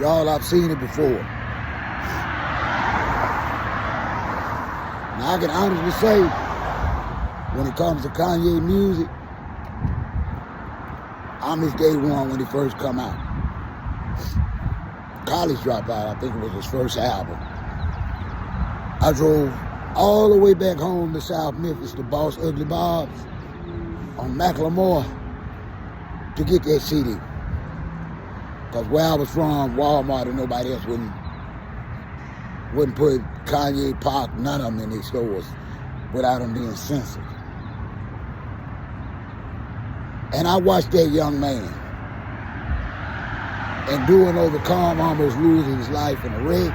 Y'all, I've seen it before. Now, I can honestly say, when it comes to Kanye music, I'm his day one when he first come out. College Dropout, I think it was his first album. I drove all the way back home to South Memphis to Boss Ugly Bob's on Macklemore to get that CD. Because where I was from, Walmart and nobody else wouldn't put Kanye, Pac, none of them in their stores without them being censored. And I watched that young man endure overcome, almost losing his life in a wreck,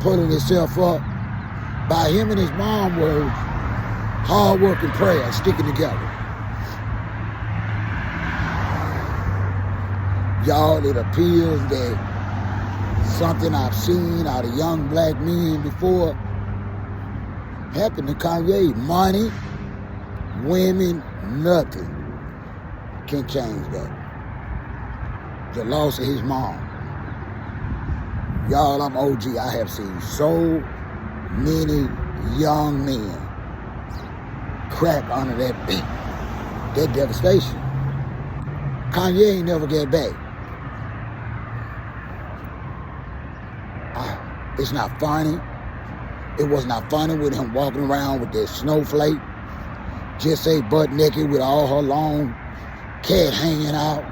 pulling himself up. By him and his mom were hard work and prayer, sticking together. Y'all, it appears that something I've seen out of young black men before happened to Kanye. Money, women, nothing can change that. The loss of his mom. Y'all, I'm OG. I have seen so many young men crack under that beat, that devastation. Kanye ain't never get back. It's not funny. It was not funny with him walking around with that snowflake, just say butt naked with all her long cat hanging out.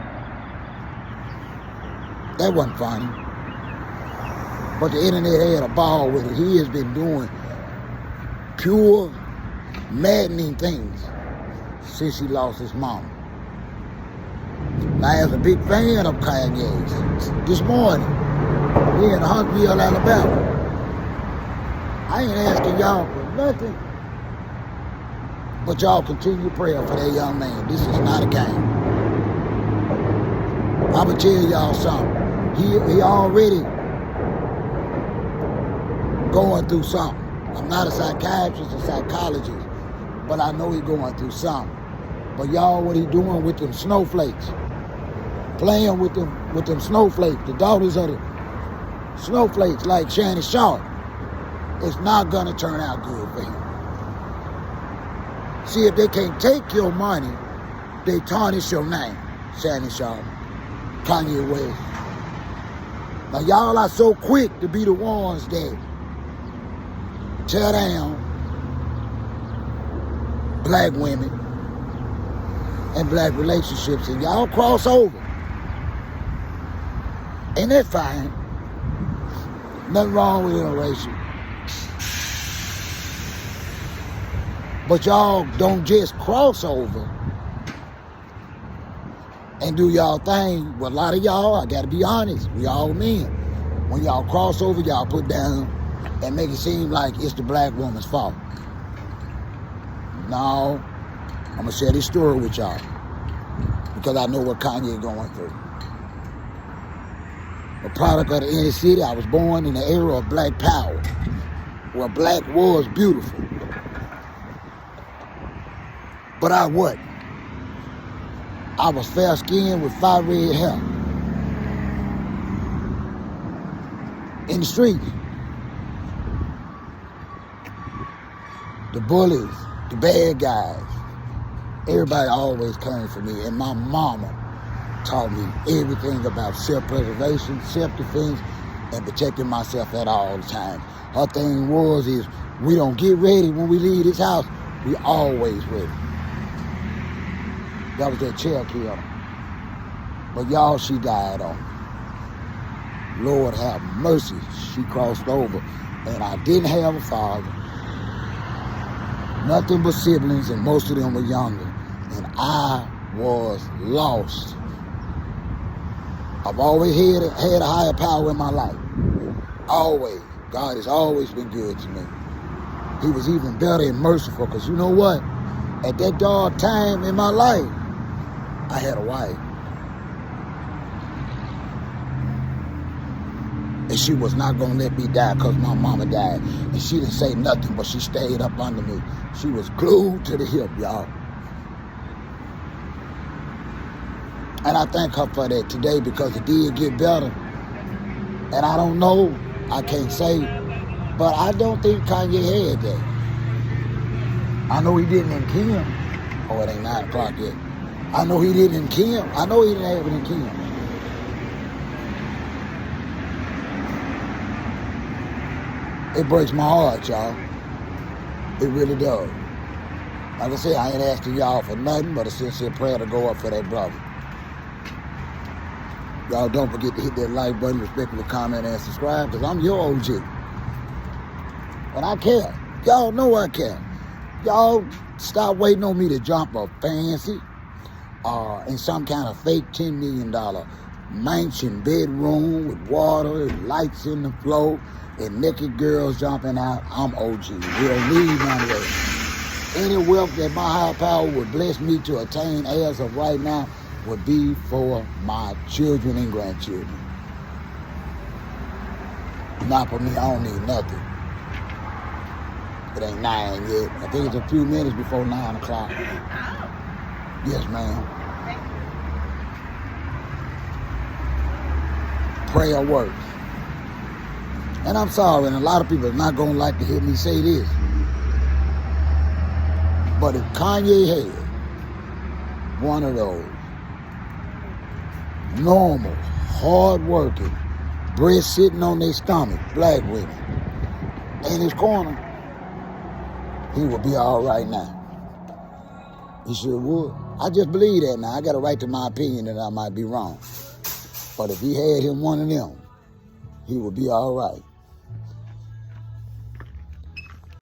That wasn't funny. But the internet had a ball with it. He has been doing pure, maddening things since he lost his mom. Now, as a big fan of Kanye's, this morning, here in Huntsville, Alabama, I ain't asking y'all for nothing, but y'all continue prayer for that young man. This is not a game. I'ma tell y'all something. He already going through something. I'm not a psychiatrist or psychologist, but I know he's going through something. But y'all, what he doing with them snowflakes? Playing with them snowflakes, the daughters of the snowflakes like Shannon Sharp. It's not gonna turn out good for him. See, if they can't take your money, they tarnish your name. Shannon Sharp, Kanye West. Now y'all are so quick to be the ones that tear down black women and black relationships, and y'all cross over. And that's fine. Nothing wrong with interracial. But y'all don't just cross over and do y'all thing. Well, a lot of y'all, I gotta be honest, we all men. When y'all cross over, y'all put down and make it seem like it's the black woman's fault. No, I'm gonna share this story with y'all because I know what Kanye going through. A product of the inner city. I was born in the era of black power, where black was beautiful. But I wasn't. I was fair-skinned with fire red hair. In the streets. The bullies, the bad guys, everybody always came for me. And my mama taught me everything about self-preservation, self-defense, and protecting myself at all times. Her thing is we don't get ready when we leave this house. We always ready. That was that chair killer. But y'all, she died on. Lord have mercy. She crossed over. And I didn't have a father. Nothing but siblings, and most of them were younger. And I was lost. I've always had a higher power in my life. Always. God has always been good to me. He was even better and merciful, because you know what? At that dark time in my life, I had a wife. And she was not going to let me die because my mama died. And she didn't say nothing, but she stayed up under me. She was glued to the hip, y'all. And I thank her for that today because it did get better. And I don't know, I can't say, but I don't think Kanye had that. I know he didn't in Kim. Oh, it ain't 9 o'clock yet. I know he didn't in Kim. I know he didn't have it in Kim. It breaks my heart, y'all. It really does. Like I said, I ain't asking y'all for nothing but a sincere prayer to go up for that brother. Y'all don't forget to hit that like button, respectfully comment, and subscribe, because I'm your OG. And I care. Y'all know I care. Y'all stop waiting on me to jump a fancy in some kind of fake $10 million mansion bedroom with water and lights in the floor and naked girls jumping out. I'm OG. We don't need none of that. Any wealth that my higher power would bless me to attain as of right now would be for my children and grandchildren. Not for me, I don't need nothing. It ain't 9 yet. I think it's a few minutes before 9 o'clock. Yes, ma'am. Prayer works. And I'm sorry, and a lot of people are not going to like to hear me say this. But if Kanye had one of those normal, hard-working, breast sitting on their stomach, black women, in his corner, he would be all right now. He sure would. I just believe that now. I got a right to my opinion that I might be wrong. But if he had him one of them, he would be all right.